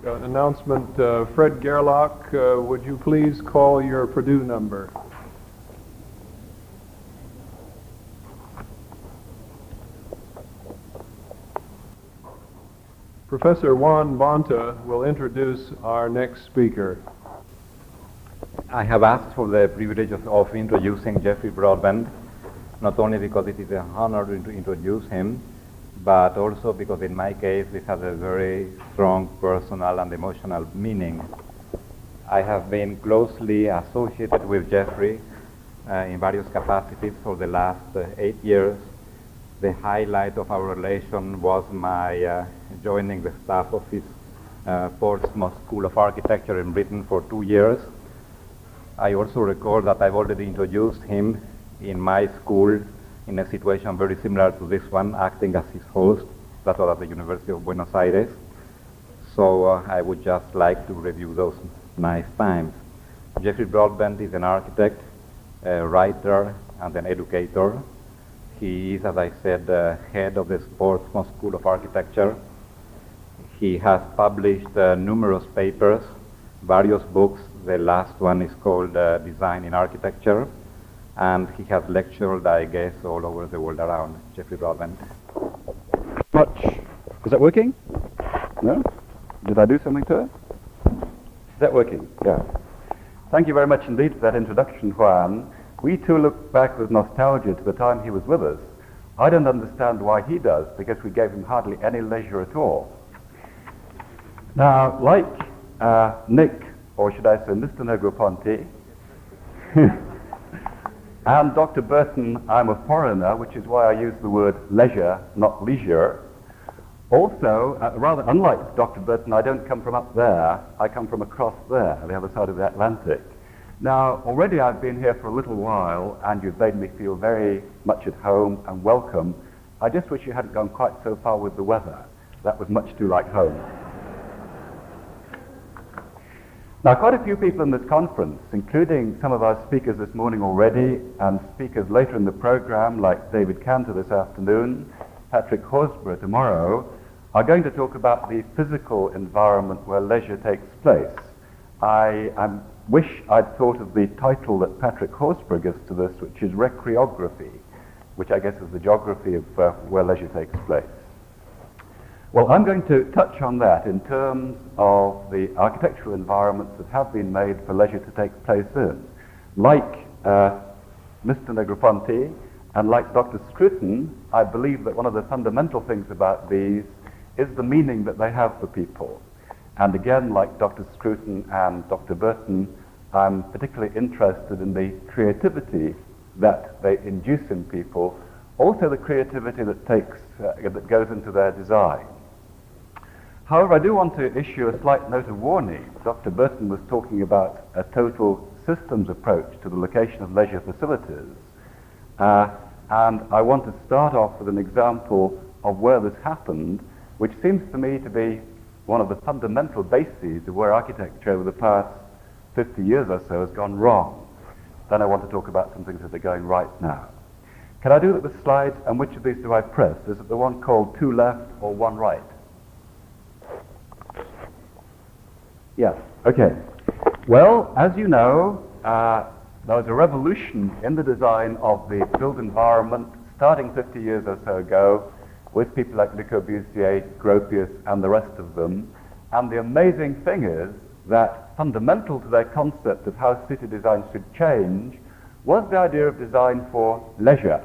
Announcement, Fred Gerlach, would you please call your Purdue number? Professor Juan Bonta will introduce our next speaker. I have asked for the privilege of introducing Geoffrey Broadbent, not only because it is an honor to introduce him, but also because in my case this has a very strong personal and emotional meaning. I have been closely associated with Geoffrey in various capacities for the last 8 years. The highlight of our relation was my joining the staff of his Portsmouth School of Architecture in Britain for 2 years. I also recall that I've already introduced him in my school in a situation very similar to this one, acting as his host. That was at the University of Buenos Aires. So I would just like to review those nice times. Geoffrey Broadbent is an architect, a writer, and an educator. He is, as I said, head of the Portsmouth School of Architecture. He has published numerous papers, various books. The last one is called Design in Architecture. And he has lectured, I guess, all over the world around. Geoffrey Broadbent. Much. Is that working? No? Did I do something to it? Is that working? Yeah. Thank you very much indeed for that introduction, Juan. We too look back with nostalgia to the time he was with us. I don't understand why he does, because we gave him hardly any leisure at all. Now, like Nick, or should I say Mr. Negroponte, and Dr. Burton, I'm a foreigner, which is why I use the word leisure, not leisure. Also, rather unlike Dr. Burton, I don't come from up there. I come from across there, the other side of the Atlantic. Now, already I've been here for a little while, and you've made me feel very much at home and welcome. I just wish you hadn't gone quite so far with the weather. That was much too like home. Now, quite a few people in this conference, including some of our speakers this morning already, and speakers later in the program, like David Cantor this afternoon, Patrick Horsburgh tomorrow, are going to talk about the physical environment where leisure takes place. I wish I'd thought of the title that Patrick Horsburgh gives to this, which is recreography, which I guess is the geography of where leisure takes place. Well, I'm going to touch on that in terms of the architectural environments that have been made for leisure to take place in. Like Mr. Negroponte and like Dr. Scruton, I believe that one of the fundamental things about these is the meaning that they have for people. And again, like Dr. Scruton and Dr. Burton, I'm particularly interested in the creativity that they induce in people, also the creativity that that goes into their design. However, I do want to issue a slight note of warning. Dr. Burton was talking about a total systems approach to the location of leisure facilities. And I want to start off with an example of where this happened, which seems to me to be one of the fundamental bases of where architecture over the past 50 years or so has gone wrong. Then I want to talk about some things that are going right now. Can I do that with slides? And which of these do I press? Is it the one called 2 left or 1 right? Yes, okay. Well, as you know, there was a revolution in the design of the built environment starting 50 years or so ago with people like Le Corbusier, Gropius, and the rest of them. And the amazing thing is that fundamental to their concept of how city design should change was the idea of design for leisure.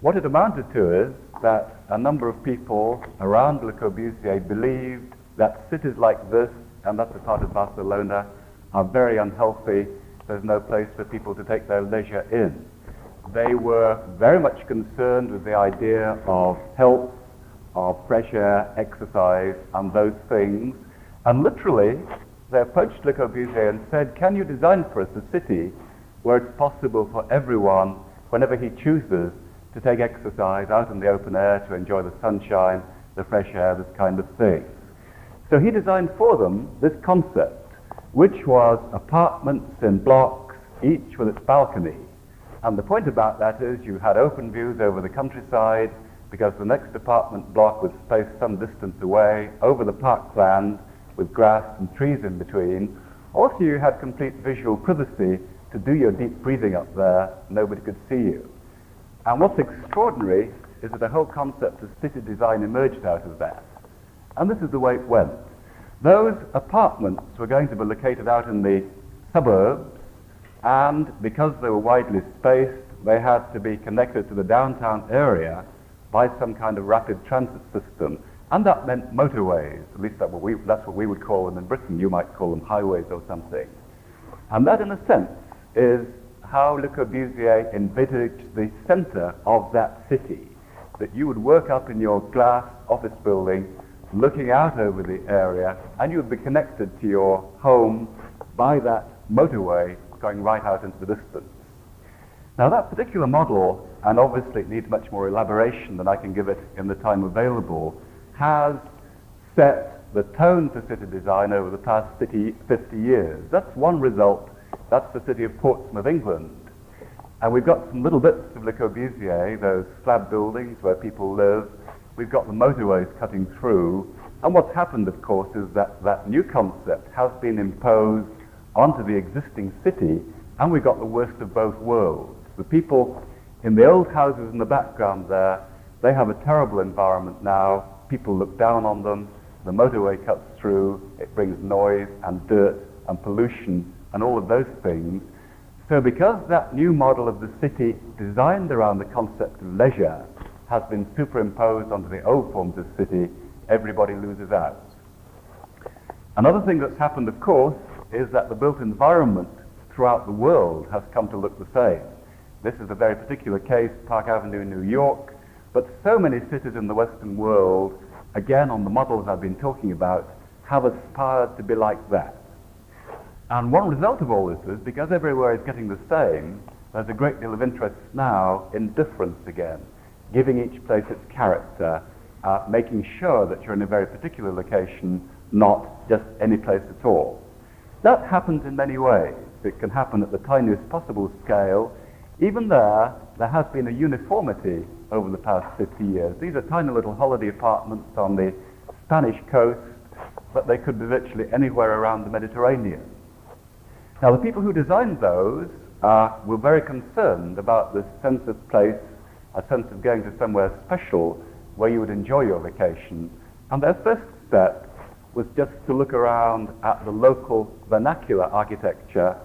What it amounted to is that a number of people around Le Corbusier believed that cities like this, and that's a part of Barcelona, are very unhealthy. There's no place for people to take their leisure in. They were very much concerned with the idea of health, of fresh air, exercise, and those things. And literally, they approached Le Corbusier and said, can you design for us a city where it's possible for everyone, whenever he chooses, to take exercise out in the open air, to enjoy the sunshine, the fresh air, this kind of thing. So he designed for them this concept, which was apartments in blocks, each with its balcony. And the point about that is you had open views over the countryside because the next apartment block was spaced some distance away over the parkland, with grass and trees in between. Also, you had complete visual privacy to do your deep breathing up there. Nobody could see you. And what's extraordinary is that the whole concept of city design emerged out of that. And this is the way it went. Those apartments were going to be located out in the suburbs, and because they were widely spaced, they had to be connected to the downtown area by some kind of rapid transit system. And that meant motorways, at least that's what we would call them in Britain. You might call them highways or something. And that, in a sense, is how Le Corbusier envisaged the center of that city, that you would work up in your glass office building, looking out over the area, and you would be connected to your home by that motorway going right out into the distance. Now, that particular model, and obviously it needs much more elaboration than I can give it in the time available, has set the tone for city design over the past 50 years. That's one result. That's the city of Portsmouth, England. And we've got some little bits of Le Corbusier, those slab buildings where people live. We've got the motorways cutting through. And what's happened, of course, is that that new concept has been imposed onto the existing city, and we've got the worst of both worlds. The people in the old houses in the background there, they have a terrible environment now. People look down on them. The motorway cuts through. It brings noise and dirt and pollution and all of those things. So because that new model of the city, designed around the concept of leisure, has been superimposed onto the old forms of city, everybody loses out. Another thing that's happened, of course, is that the built environment throughout the world has come to look the same. This is a very particular case, Park Avenue in New York, but so many cities in the Western world, again on the models I've been talking about, have aspired to be like that. And one result of all this is, because everywhere is getting the same, there's a great deal of interest now in difference again, giving each place its character, making sure that you're in a very particular location, not just any place at all. That happens in many ways. It can happen at the tiniest possible scale. Even there has been a uniformity over the past 50 years. These are tiny little holiday apartments on the Spanish coast, but they could be virtually anywhere around the Mediterranean. Now, the people who designed those were very concerned about this sense of place, a sense of going to somewhere special where you would enjoy your vacation. And their first step was just to look around at the local vernacular architecture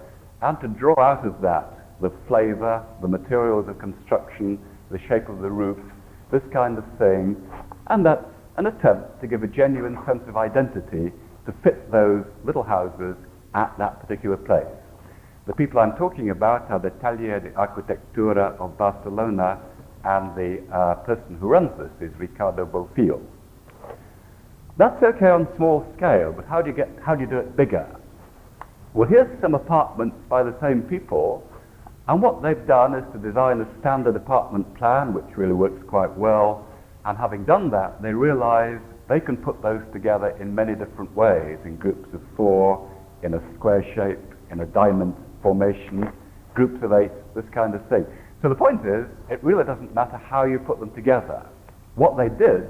and to draw out of that the flavor, the materials of construction, the shape of the roof, this kind of thing. And that's an attempt to give a genuine sense of identity to fit those little houses at that particular place. The people I'm talking about are the Taller de Arquitectura of Barcelona, and the person who runs this is Ricardo Bofill. That's okay on small scale, but how do you do it bigger? Well, here's some apartments by the same people, and what they've done is to design a standard apartment plan, which really works quite well, and having done that, they realize they can put those together in many different ways, in groups of 4, in a square shape, in a diamond formation, groups of 8, this kind of thing. So the point is, it really doesn't matter how you put them together. What they did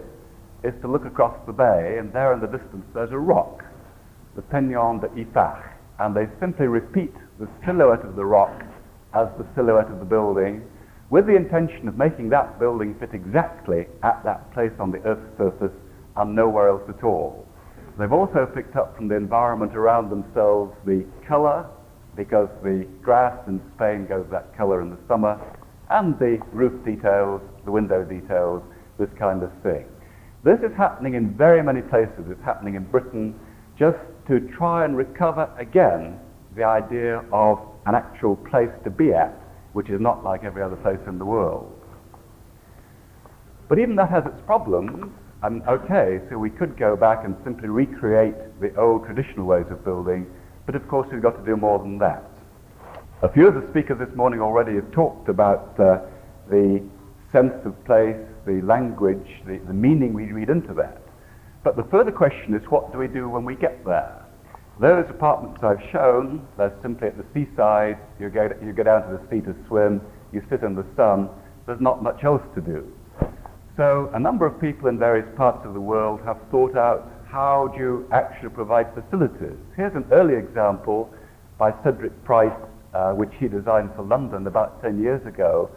is to look across the bay, and there in the distance there's a rock, the Peñón de Ifach, and they simply repeat the silhouette of the rock as the silhouette of the building, with the intention of making that building fit exactly at that place on the Earth's surface and nowhere else at all. They've also picked up from the environment around themselves the color, because the grass in Spain goes that color in the summer, and the roof details, the window details, this kind of thing. This is happening in very many places. It's happening in Britain, just to try and recover again the idea of an actual place to be at, which is not like every other place in the world. But even that has its problems. And okay, so we could go back and simply recreate the old traditional ways of building, but of course we've got to do more than that. A few of the speakers this morning already have talked about the sense of place, the language, the meaning we read into that. But the further question is, what do we do when we get there? Those apartments I've shown, they're simply at the seaside. You go down to the sea to swim, you sit in the sun, there's not much else to do. So a number of people in various parts of the world have thought out how do you actually provide facilities? Here's an early example by Cedric Price, which he designed for London about 10 years ago.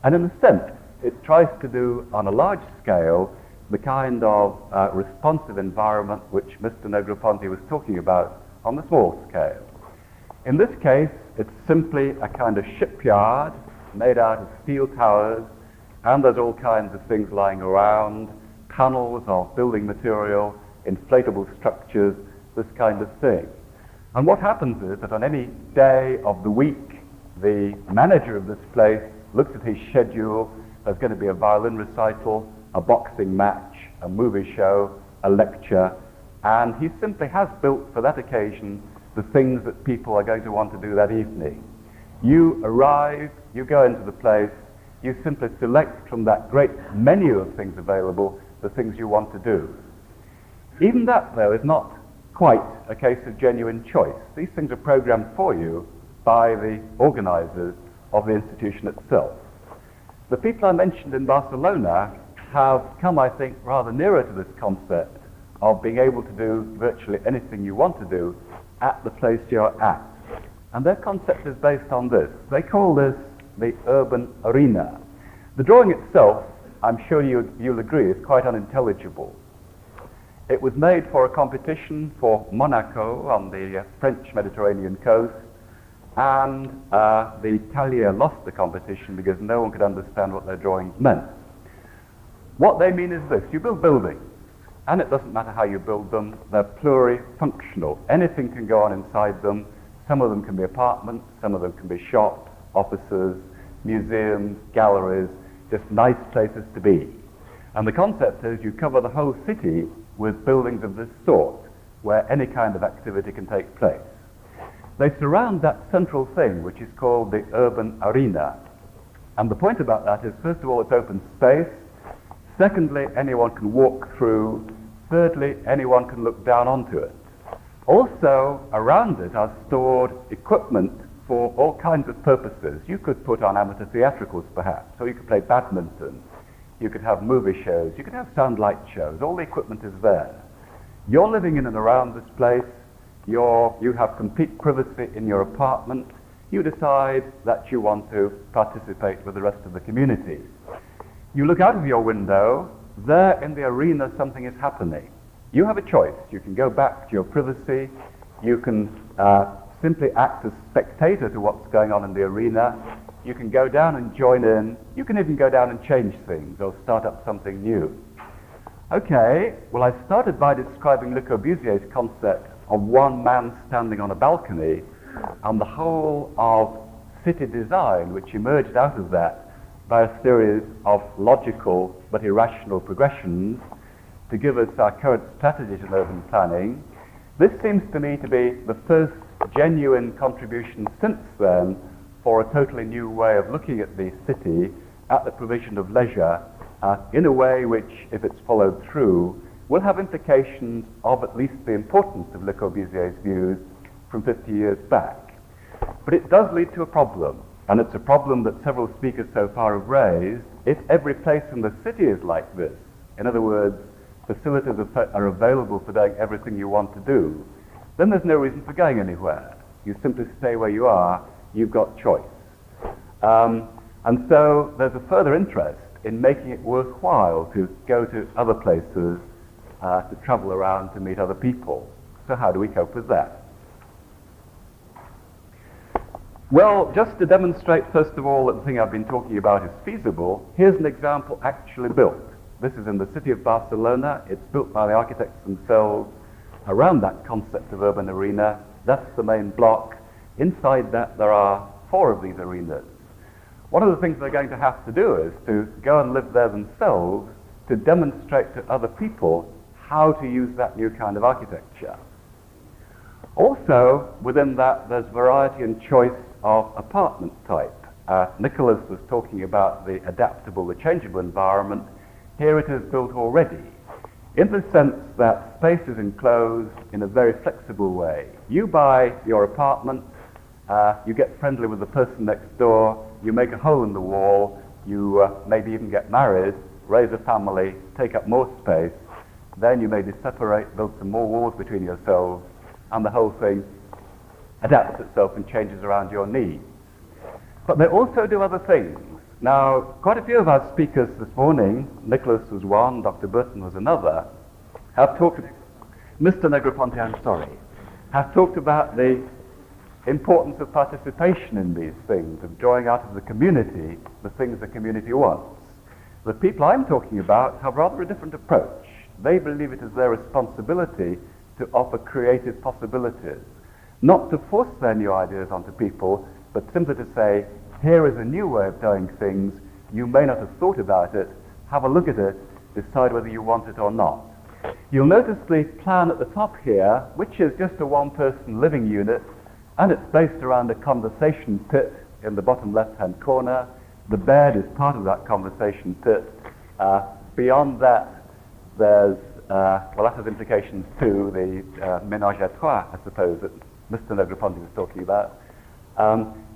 And in a sense, it tries to do on a large scale the kind of responsive environment which Mr. Negroponte was talking about on the small scale. In this case, it's simply a kind of shipyard made out of steel towers, and there's all kinds of things lying around, panels of building material, inflatable structures, this kind of thing. And what happens is that on any day of the week, the manager of this place looks at his schedule. There's going to be a violin recital, a boxing match, a movie show, a lecture, and he simply has built for that occasion the things that people are going to want to do that evening. You arrive, you go into the place, you simply select from that great menu of things available the things you want to do. Even that, though, is not quite a case of genuine choice. These things are programmed for you by the organizers of the institution itself. The people I mentioned in Barcelona have come, I think, rather nearer to this concept of being able to do virtually anything you want to do at the place you're at. And their concept is based on this. They call this the urban arena. The drawing itself, I'm sure you'll agree, is quite unintelligible. It was made for a competition for Monaco on the French Mediterranean coast, and the Italians lost the competition because no one could understand what their drawings meant. What they mean is this: you build buildings, and it doesn't matter how you build them, they're plurifunctional. Anything can go on inside them. Some of them can be apartments, some of them can be shops, offices, museums, galleries, just nice places to be. And the concept is you cover the whole city with buildings of this sort, where any kind of activity can take place. They surround that central thing, which is called the urban arena. And the point about that is, first of all, it's open space. Secondly, anyone can walk through. Thirdly, anyone can look down onto it. Also, around it are stored equipment for all kinds of purposes. You could put on amateur theatricals, perhaps, or you could play badminton. You could have movie shows. You could have sound light shows. All the equipment is there. You're living in and around this place. You have complete privacy in your apartment. You decide that you want to participate with the rest of the community. You look out of your window. There in the arena something is happening. You have a choice. You can go back to your privacy. You can simply act as spectator to what's going on in the arena. You can go down and join in. You can even go down and change things or start up something new. Okay, well, I started by describing Le Corbusier's concept of one man standing on a balcony and the whole of city design which emerged out of that by a series of logical but irrational progressions to give us our current strategies in urban planning. This seems to me to be the first genuine contribution since then for a totally new way of looking at the city, at the provision of leisure, in a way which, if it's followed through, will have implications of at least the importance of Le Corbusier's views from 50 years back. But it does lead to a problem, and it's a problem that several speakers so far have raised. If every place in the city is like this, in other words, facilities are available for doing everything you want to do, then there's no reason for going anywhere. You simply stay where you are. You've got choice. And so there's a further interest in making it worthwhile to go to other places, to travel around, to meet other people. So how do we cope with that? Well, just to demonstrate, first of all, that the thing I've been talking about is feasible, here's an example actually built. This is in the city of Barcelona. It's built by the architects themselves around that concept of urban arena. That's the main block. Inside that, there are 4 of these arenas. One of the things they're going to have to do is to go and live there themselves to demonstrate to other people how to use that new kind of architecture. Also, within that, there's variety and choice of apartment type. Nicholas was talking about the adaptable, the changeable environment. Here it is built already, in the sense that space is enclosed in a very flexible way. You buy your apartment, you get friendly with the person next door, you make a hole in the wall, you maybe even get married, raise a family, take up more space, Then you maybe separate, build some more walls between yourselves, and the whole thing adapts itself and changes around your needs. But they also do other things. Now, quite a few of our speakers this morning, Nicholas was one, Dr. Burton was another, have talked, Mr. Negroponte, I'm sorry, have talked about the importance of participation in these things, of drawing out of the community the things the community wants. The people I'm talking about have rather a different approach. They believe it is their responsibility to offer creative possibilities, not to force their new ideas onto people, but simply to say, here is a new way of doing things, you may not have thought about it, have a look at it, decide whether you want it or not. You'll notice the plan at the top here, which is just a one-person living unit, and it's based around a conversation pit in the bottom left-hand corner. The bed is part of that conversation pit. Beyond that, there's, well, that has implications too, the ménage à trois, I suppose, that Mr. Negroponte was talking about.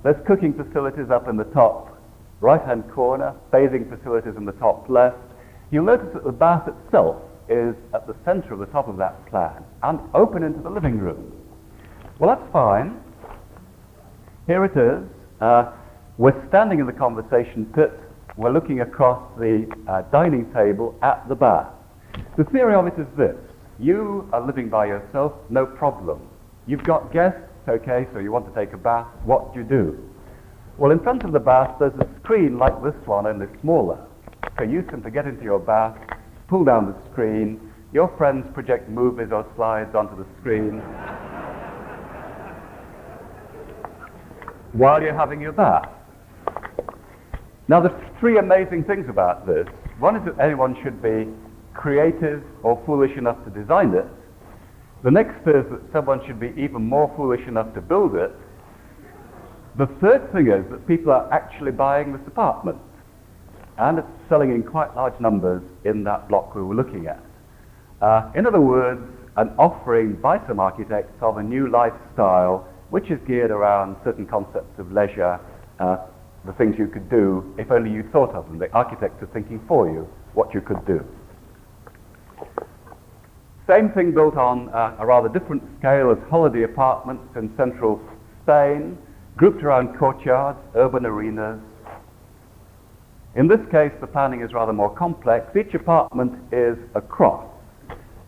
There's cooking facilities up in the top right-hand corner, bathing facilities in the top left. You'll notice that the bath itself is at the center of the top of that plan and open into the living room. Well, that's fine. Here it is. We're standing in the conversation pit. We're looking across the dining table at the bath. The theory of it is this. You are living by yourself, no problem. You've got guests, okay, so you want to take a bath. What do you do? Well, in front of the bath, there's a screen like this one, only smaller. So you simply get into your bath, pull down the screen, your friends project movies or slides onto the screen while you're having your bath. Now, there's three amazing things about this. One is that anyone should be creative or foolish enough to design it. The next is that someone should be even more foolish enough to build it. The third thing is that people are actually buying this apartment, and it's selling in quite large numbers in that block we were looking at. In other words, an offering by some architects of a new lifestyle which is geared around certain concepts of leisure, the things you could do if only you thought of them. The architects are thinking for you what you could do. Same thing built on a rather different scale as holiday apartments in central Spain, grouped around courtyards, urban arenas. In this case, the planning is rather more complex. Each apartment is a cross,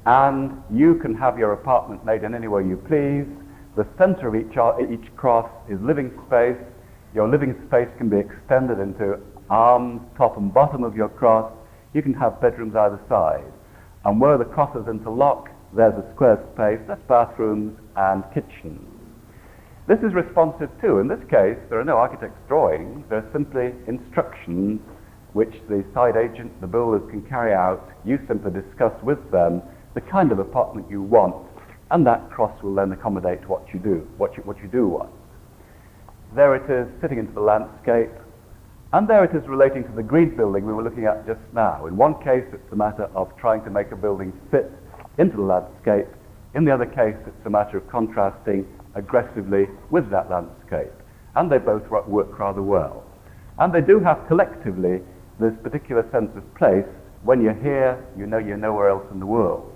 and you can have your apartment made in any way you please. The center of each cross is living space. Your living space can be extended into arms, top and bottom of your cross. You can have bedrooms either side. And where the crosses interlock, there's a square space, that's bathrooms and kitchens. This is responsive too. In this case, there are no architect's drawings, there are simply instructions which the site agent, the builders can carry out. You simply discuss with them the kind of apartment you want, and that cross will then accommodate what you do want. There it is, sitting into the landscape. And there it is relating to the green building we were looking at just now. In one case, it's a matter of trying to make a building fit into the landscape. In the other case, it's a matter of contrasting aggressively with that landscape. And they both work rather well. And they do have collectively this particular sense of place. When you're here, you know you're nowhere else in the world.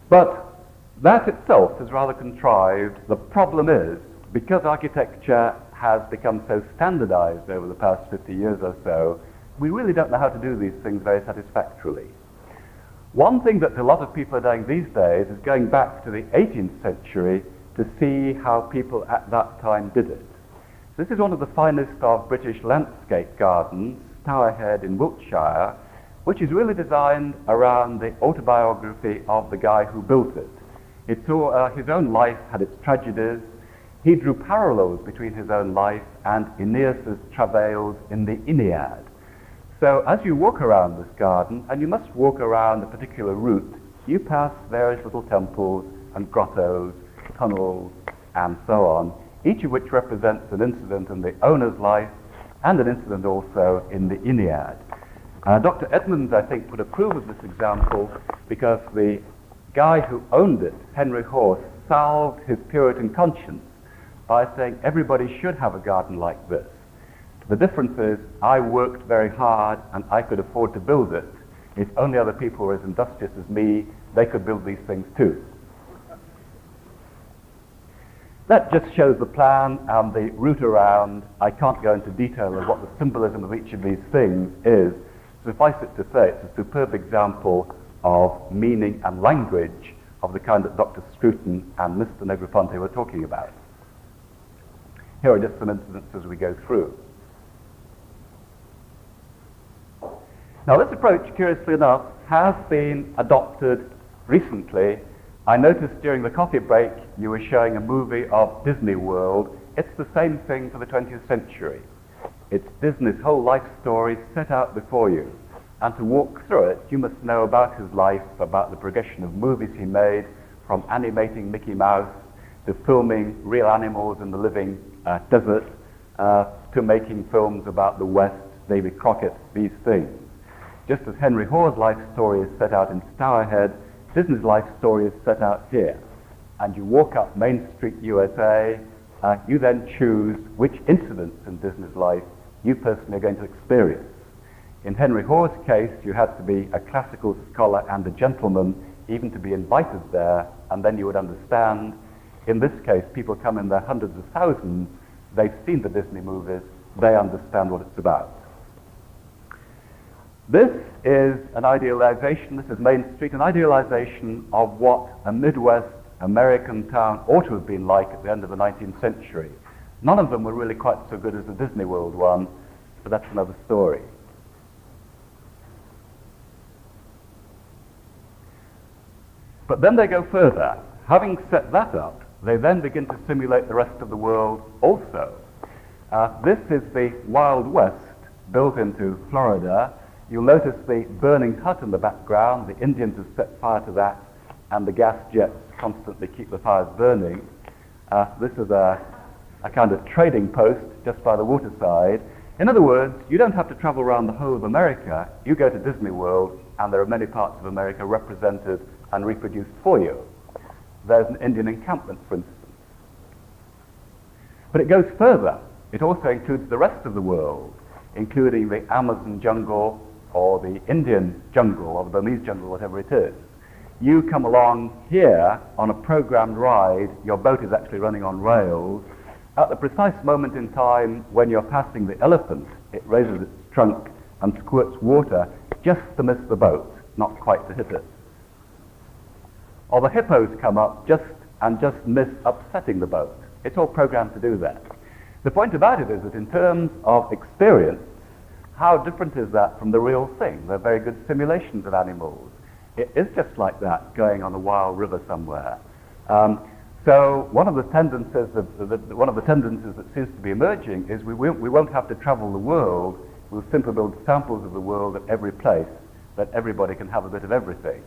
But that itself is rather contrived. The problem is, because architecture has become so standardized over the past 50 years or so, we really don't know how to do these things very satisfactorily. One thing that a lot of people are doing these days is going back to the 18th century to see how people at that time did it. This is one of the finest of British landscape gardens, Towerhead in Wiltshire, which is really designed around the autobiography of the guy who built it. It saw his own life had its tragedies. He drew parallels between his own life and Aeneas's travails in the Iliad. So as you walk around this garden, and you must walk around a particular route, you pass various little temples and grottos, tunnels, and so on, each of which represents an incident in the owner's life and an incident also in the Iliad. Dr. Edmonds, I think, would approve of this example because the guy who owned it, Henry Horse, salved his Puritan conscience by saying everybody should have a garden like this. The difference is I worked very hard and I could afford to build it. If only other people were as industrious as me, they could build these things too. That just shows the plan and the route around. I can't go into detail of what the symbolism of each of these things is. Suffice it to say, it's a superb example of meaning and language of the kind that Dr. Scruton and Mr. Negroponte were talking about. Here are just some incidents as we go through. Now, this approach, curiously enough, has been adopted recently. I noticed during the coffee break you were showing a movie of Disney World. It's the same thing for the 20th century. It's Disney's whole life story set out before you. And to walk through it, you must know about his life, about the progression of movies he made, from animating Mickey Mouse to filming real animals in the living desert, to making films about the West, Davy Crockett, these things. Just as Henry Hoare's life story is set out in Stourhead, Disney's life story is set out here. And you walk up Main Street, USA, you then choose which incidents in Disney's life you personally are going to experience. In Henry Hoare's case, you had to be a classical scholar and a gentleman even to be invited there, and then you would understand. In this case, people come in their hundreds of thousands, they've seen the Disney movies, they understand what it's about. This is an idealization, this is Main Street, an idealization of what a Midwest American town ought to have been like at the end of the 19th century. None of them were really quite so good as the Disney World one, but that's another story. But then they go further. Having set that up, they then begin to simulate the rest of the world also. This is the Wild West built into Florida. You'll notice the burning hut in the background. The Indians have set fire to that, and the gas jets constantly keep the fires burning. This is a kind of trading post just by the waterside. In other words, you don't have to travel around the whole of America. You go to Disney World, and there are many parts of America represented and reproduced for you. There's an Indian encampment, for instance. But it goes further. It also includes the rest of the world, including the Amazon jungle, or the Indian jungle, or the Burmese jungle, whatever it is. You come along here on a programmed ride, your boat is actually running on rails. At the precise moment in time when you're passing the elephant, it raises its trunk and squirts water just to miss the boat, not quite to hit it. Or the hippos come up just miss upsetting the boat. It's all programmed to do that. The point about it is that in terms of experience, how different is that from the real thing? They're very good simulations of animals. It is just like that, going on a wild river somewhere. So one of the tendencies that seems to be emerging is we won't have to travel the world. We'll simply build samples of the world at every place, that everybody can have a bit of everything.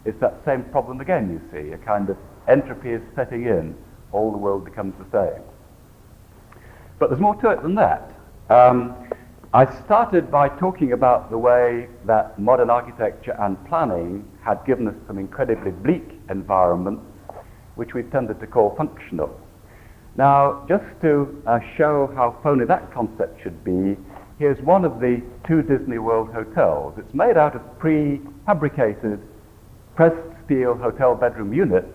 It's that same problem again, you see. A kind of entropy is setting in. All the world becomes the same. But there's more to it than that. I started by talking about the way that modern architecture and planning had given us some incredibly bleak environments, which we've tended to call functional. Now, just to show how phony that concept should be, here's one of the two Disney World hotels. It's made out of prefabricated pressed steel hotel bedroom units.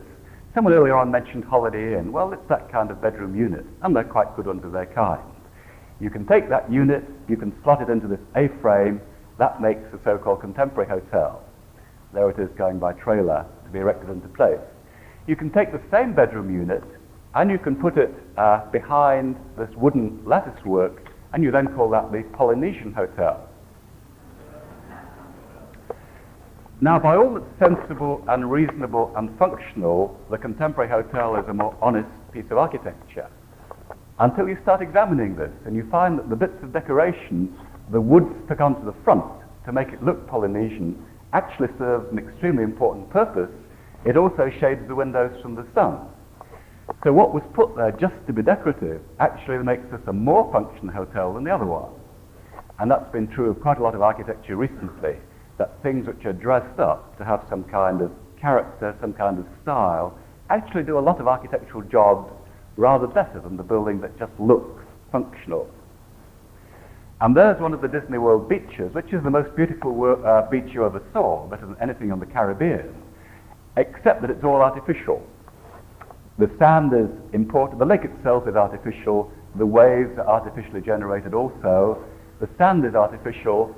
Someone earlier on mentioned Holiday Inn. Well, it's that kind of bedroom unit, and they're quite good ones of their kind. You can take that unit, you can slot it into this A-frame, that makes a so-called contemporary hotel. There it is going by trailer to be erected into place. You can take the same bedroom unit, and you can put it behind this wooden lattice work, and you then call that the Polynesian Hotel. Now, by all that's sensible and reasonable and functional, the contemporary hotel is a more honest piece of architecture. Until you start examining this, and you find that the bits of decoration, the wood stuck onto the front to make it look Polynesian, actually serves an extremely important purpose. It also shades the windows from the sun. So what was put there just to be decorative actually makes this a more functional hotel than the other one. And that's been true of quite a lot of architecture recently, that things which are dressed up to have some kind of character, some kind of style, actually do a lot of architectural jobs rather better than the building that just looks functional. And there's one of the Disney World beaches, which is the most beautiful beach you ever saw, better than anything on the Caribbean, except that it's all artificial. The sand is imported, the lake itself is artificial, the waves are artificially generated also, the sand is artificial.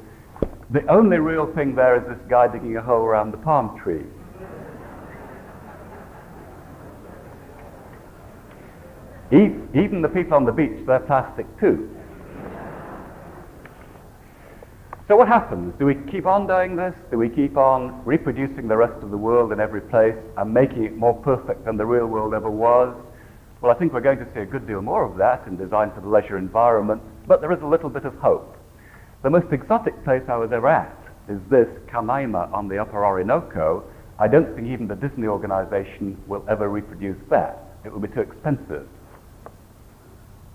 The only real thing there is this guy digging a hole around the palm tree. Even the people on the beach, they're plastic too. So what happens? Do we keep on doing this? Do we keep on reproducing the rest of the world in every place and making it more perfect than the real world ever was? Well, I think we're going to see a good deal more of that in design for the leisure environment, but there is a little bit of hope. The most exotic place I was ever at is this, Canaima on the Upper Orinoco. I don't think even the Disney organization will ever reproduce that. It will be too expensive.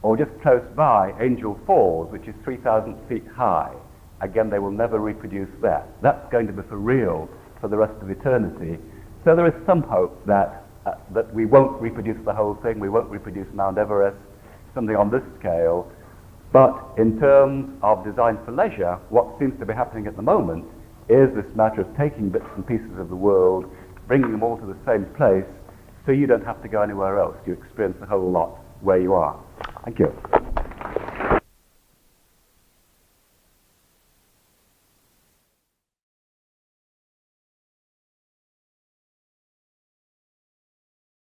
Or just close by, Angel Falls, which is 3,000 feet high. Again, they will never reproduce that. That's going to be for real for the rest of eternity. So there is some hope that we won't reproduce the whole thing, we won't reproduce Mount Everest, something on this scale. But in terms of design for leisure, what seems to be happening at the moment is this matter of taking bits and pieces of the world, bringing them all to the same place, so you don't have to go anywhere else. You experience the whole lot where you are. Thank you.